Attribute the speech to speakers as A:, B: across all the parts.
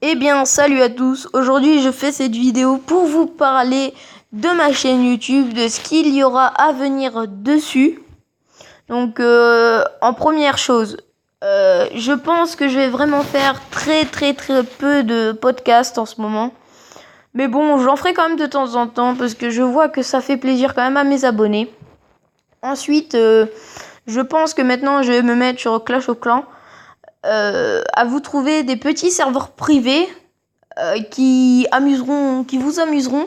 A: Eh bien, salut à tous. Aujourd'hui, je fais cette vidéo pour vous parler de ma chaîne YouTube, de ce qu'il y aura à venir dessus. Donc, en première chose, je pense que je vais vraiment faire très peu de podcasts en ce moment. Mais bon, j'en ferai quand même de temps en temps parce que je vois que ça fait plaisir quand même à mes abonnés. Ensuite, je pense que maintenant, je vais me mettre sur Clash of Clans. À vous trouver des petits serveurs privés qui vous amuseront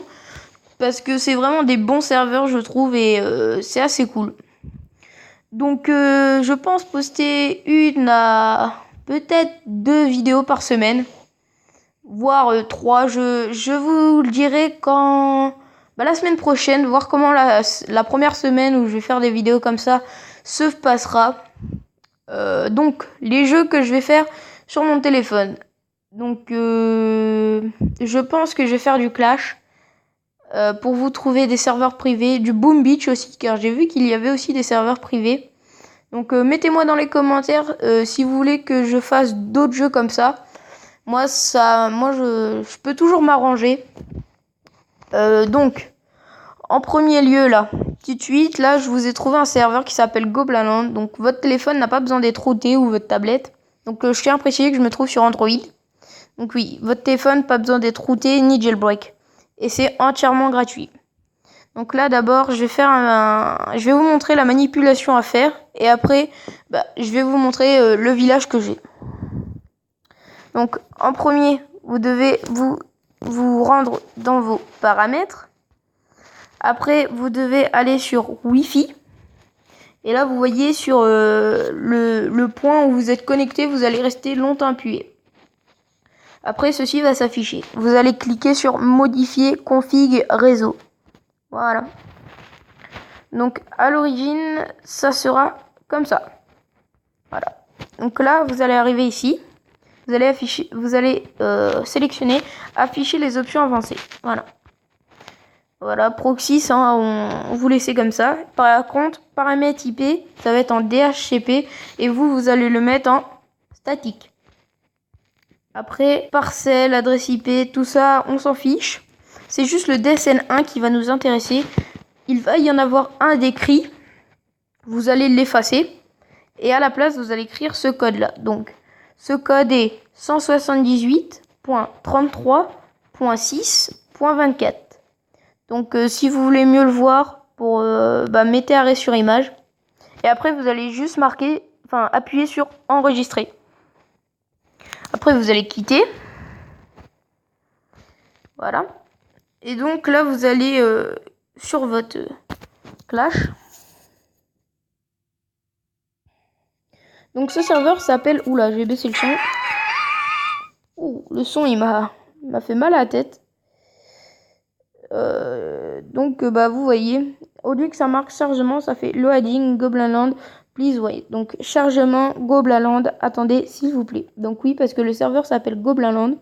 A: parce que c'est vraiment des bons serveurs, je trouve, et c'est assez cool. Donc je pense poster une à peut-être 2 vidéos par semaine, voire 3. Je vous le dirai quand la semaine prochaine, voir comment la première semaine où je vais faire des vidéos comme ça se passera. Donc les jeux que je vais faire sur mon téléphone. Donc je pense que je vais faire du Clash pour vous trouver des serveurs privés, du Boom Beach aussi, car j'ai vu qu'il y avait aussi des serveurs privés. Donc mettez-moi dans les commentaires si vous voulez que je fasse d'autres jeux comme ça. Moi je peux toujours m'arranger. Donc en premier lieu là, tout de suite là, je vous ai trouvé un serveur qui s'appelle Goblinland. Donc votre téléphone n'a pas besoin d'être routé ou votre tablette. Donc je tiens à préciser que je me trouve sur Android. Donc oui, votre téléphone, pas besoin d'être routé ni jailbreak. Et c'est entièrement gratuit. Donc là, d'abord, je vais vous montrer la manipulation à faire. Et après, je vais vous montrer le village que j'ai. Donc, en premier, vous devez vous rendre dans vos paramètres. Après, vous devez aller sur Wi-Fi. Et là, vous voyez sur le point où vous êtes connecté, vous allez rester longtemps appuyé. Après, ceci va s'afficher. Vous allez cliquer sur modifier config réseau. Voilà. Donc, à l'origine, ça sera comme ça. Voilà. Donc là, vous allez arriver ici. Vous allez sélectionner afficher les options avancées. Voilà. Voilà, proxy, ça, on vous laissez comme ça. Par contre, paramètres IP, ça va être en DHCP et vous allez le mettre en statique. Après, parcelle, adresse IP, tout ça, on s'en fiche. C'est juste le DSN1 qui va nous intéresser. Il va y en avoir un d'écrit. Vous allez l'effacer. Et à la place, vous allez écrire ce code-là. Donc, ce code est 178.33.6.24. Donc, si vous voulez mieux le voir, mettez arrêt sur image. Et après, vous allez juste appuyer sur enregistrer. Après, vous allez quitter. Voilà. Et donc là, vous allez sur votre Clash. Donc ce serveur s'appelle... Oula, j'ai baissé le son. Ouh, le son, il m'a fait mal à la tête. Donc, vous voyez, au lieu que ça marque chargement, ça fait loading Goblinland. Please wait. Donc, chargement Goblinland. Attendez, s'il vous plaît. Donc oui, parce que le serveur s'appelle Goblinland.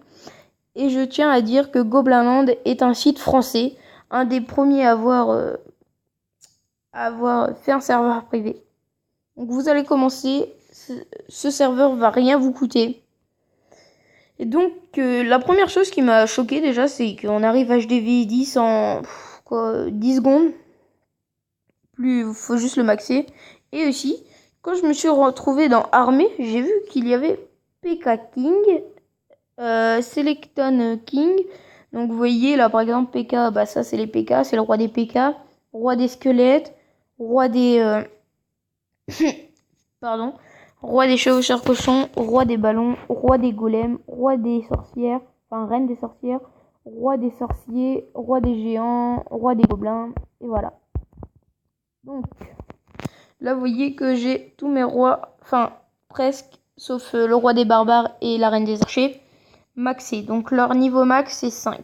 A: Et je tiens à dire que Goblinland est un site français. Un des premiers à avoir fait un serveur privé. Donc vous allez commencer. Ce serveur va rien vous coûter. Et donc, la première chose qui m'a choqué déjà, c'est qu'on arrive HDV 10 en 10 secondes. Plus, faut juste le maxer. Et aussi, quand je me suis retrouvé dans Armée, j'ai vu qu'il y avait PK King, Selecton King. Donc, vous voyez, là, par exemple, PK, ça, c'est les PK, c'est le roi des PK, roi des squelettes, roi des... Pardon. Roi des chevaucheurs cochons, roi des ballons, roi des golems, roi des sorcières, reine des sorcières, roi des sorciers, roi des géants, roi des gobelins, et voilà. Donc, là, vous voyez que j'ai tous mes rois, presque, sauf le roi des barbares et la reine des archers, maxés. Donc, leur niveau max, c'est 5.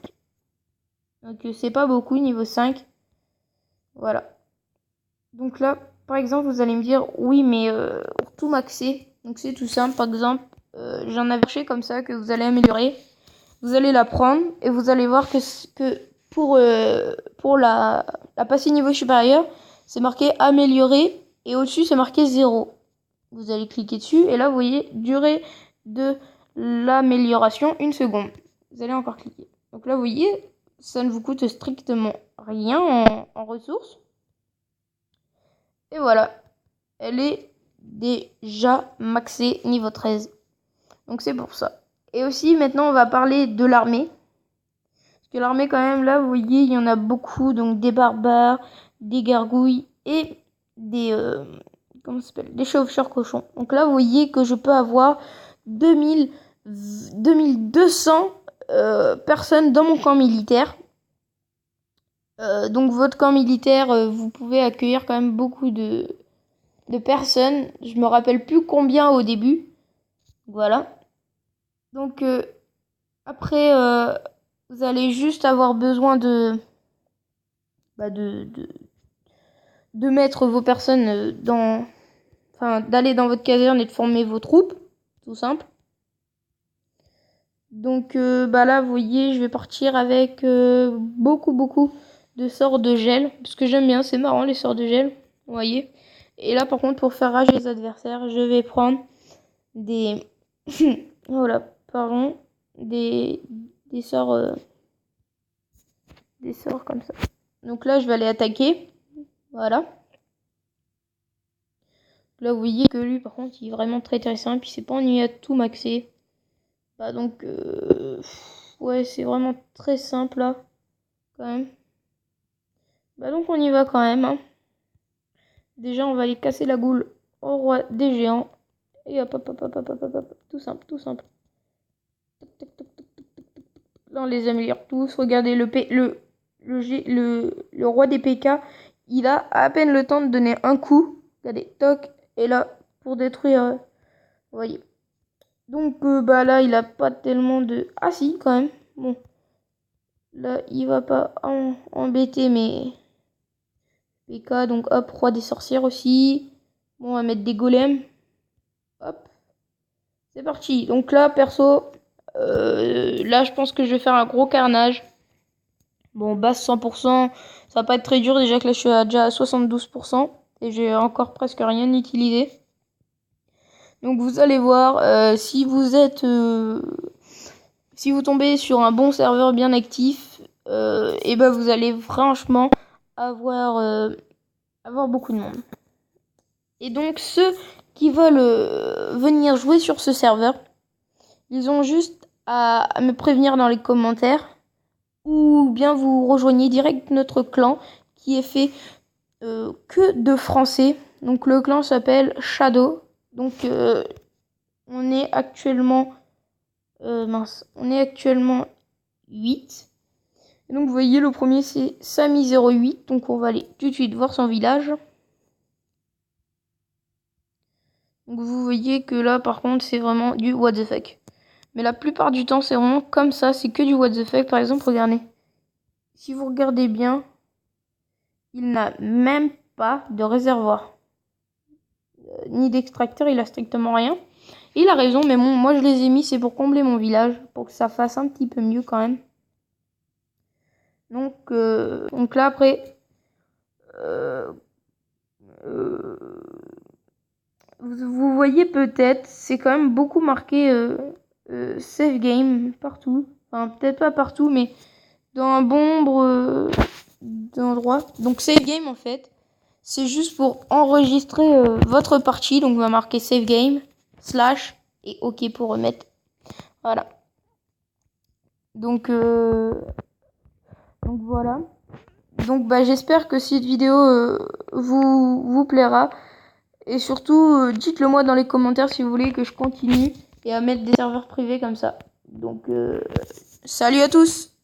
A: Donc, c'est pas beaucoup, niveau 5. Voilà. Donc là, par exemple, vous allez me dire, oui, mais pour tout maxer, donc c'est tout simple. Par exemple, j'en avais cherché comme ça que vous allez améliorer. Vous allez la prendre et vous allez voir que pour la passer niveau supérieur, c'est marqué améliorer et au-dessus, c'est marqué 0. Vous allez cliquer dessus et là, vous voyez, durée de l'amélioration 1 seconde. Vous allez encore cliquer. Donc là, vous voyez, ça ne vous coûte strictement rien en ressources. Et voilà, elle est déjà maxée niveau 13. Donc c'est pour ça. Et aussi, maintenant, on va parler de l'armée. Parce que l'armée, quand même, là, vous voyez, il y en a beaucoup. Donc des barbares, des gargouilles et des... comment ça s'appelle ? Des chauves-cheurs cochons. Donc là, vous voyez que je peux avoir 2200 personnes dans mon camp militaire. Donc votre camp militaire, vous pouvez accueillir quand même beaucoup de personnes. Je me rappelle plus combien au début. Voilà. Donc après, vous allez juste avoir besoin de mettre vos personnes dans... Enfin, d'aller dans votre caserne et de former vos troupes. Tout simple. Donc là, vous voyez, je vais partir avec beaucoup de sorts de gel. Parce que j'aime bien, c'est marrant les sorts de gel. Vous voyez. Et là, par contre, pour faire rager les adversaires, je vais prendre des... voilà, pardon. Des sorts... des sorts comme ça. Donc là, je vais aller attaquer. Voilà. Là, vous voyez que lui, par contre, il est vraiment très intéressant. Et puis, c'est pas ennuyé à tout maxer. Bah donc, ouais, c'est vraiment très simple, là. Quand même. Bah donc, on y va quand même, hein. Déjà, on va aller casser la goule au roi des géants. Et hop, hop, hop, hop, hop, hop, hop, hop. Tout simple, tout simple. Là, on les améliore tous. Regardez, le roi des PK, il a à peine le temps de donner un coup. Regardez, toc. Et là, pour détruire, vous voyez. Donc, là, il a pas tellement de... Ah si, quand même. Bon. Là, il va pas embêter mes PK. Donc, hop, roi des sorcières aussi. Bon, on va mettre des golems. Hop. C'est parti. Donc là, perso, là, je pense que je vais faire un gros carnage. Bon, base 100%, ça va pas être très dur. Déjà que là, je suis déjà à 72%. Et j'ai encore presque rien utilisé. Donc, vous allez voir, si vous tombez sur un bon serveur bien actif, et ben vous allez franchement avoir beaucoup de monde. Et donc, ceux qui veulent venir jouer sur ce serveur, ils ont juste à me prévenir dans les commentaires, ou bien vous rejoignez direct notre clan qui est fait que de français. Donc le clan s'appelle Shadow. Donc on est actuellement 8. Et donc vous voyez, le premier c'est Samy08. Donc on va aller tout de suite voir son village. Donc vous voyez que là par contre c'est vraiment du what the fuck. Mais la plupart du temps c'est vraiment comme ça, c'est que du what the fuck. Par exemple, regardez. Si vous regardez bien, il n'a même pas de réservoir. Ni d'extracteur, il a strictement rien. Il a raison, mais bon, moi je les ai mis, c'est pour combler mon village, pour que ça fasse un petit peu mieux quand même. Donc là après, vous voyez peut-être, c'est quand même beaucoup marqué save game partout. Enfin, peut-être pas partout, mais dans un bon nombre d'endroits. Donc save game en fait, c'est juste pour enregistrer votre partie. Donc on va marquer save game / et OK pour remettre. Voilà. Donc voilà. Donc j'espère que cette vidéo vous plaira. Et surtout, dites-le moi dans les commentaires si vous voulez que je continue et à mettre des serveurs privés comme ça. Donc salut à tous!